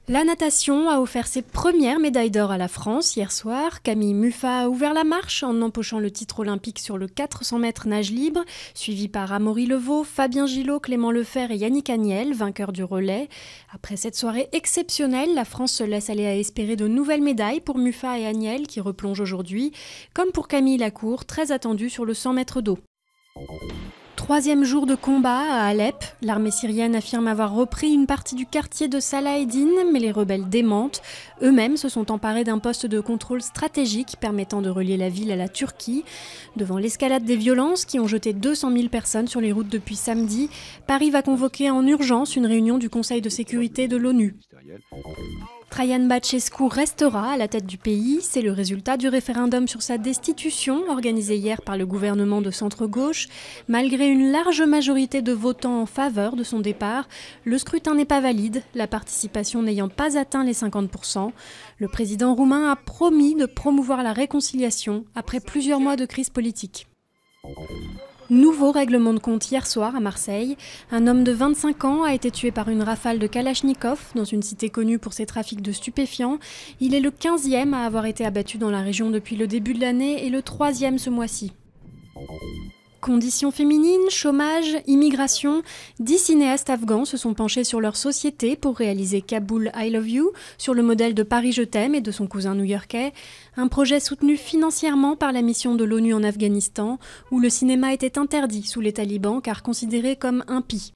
La natation a offert ses premières médailles d'or à la France hier soir. Camille Muffat a ouvert la marche en empochant le titre olympique sur le 400 mètres nage libre, suivi par Amaury Levaux, Fabien Gillot, Clément Lefebvre et Yannick Agnel, vainqueurs du relais. Après cette soirée exceptionnelle, la France se laisse aller à espérer de nouvelles médailles pour Muffat et Agnel qui replongent aujourd'hui, comme pour Camille Lacour, très attendue sur le 100 mètres d'eau. Troisième jour de combat à Alep. L'armée syrienne affirme avoir repris une partie du quartier de Salah Eddin, mais les rebelles démentent. Eux-mêmes se sont emparés d'un poste de contrôle stratégique permettant de relier la ville à la Turquie. Devant l'escalade des violences qui ont jeté 200 000 personnes sur les routes depuis samedi, Paris va convoquer en urgence une réunion du Conseil de sécurité de l'ONU. Traian Băsescu restera à la tête du pays. C'est le résultat du référendum sur sa destitution organisé hier par le gouvernement de centre-gauche. Malgré une large majorité de votants en faveur de son départ, le scrutin n'est pas valide, la participation n'ayant pas atteint les 50%. Le président roumain a promis de promouvoir la réconciliation après plusieurs mois de crise politique. Nouveau règlement de compte hier soir à Marseille. Un homme de 25 ans a été tué par une rafale de Kalachnikov dans une cité connue pour ses trafics de stupéfiants. Il est le 15e à avoir été abattu dans la région depuis le début de l'année et le 3e ce mois-ci. Conditions féminines, chômage, immigration, 10 cinéastes afghans se sont penchés sur leur société pour réaliser Kaboul I Love You, sur le modèle de Paris Je t'aime et de son cousin new-yorkais, un projet soutenu financièrement par la mission de l'ONU en Afghanistan, où le cinéma était interdit sous les talibans car considéré comme impie.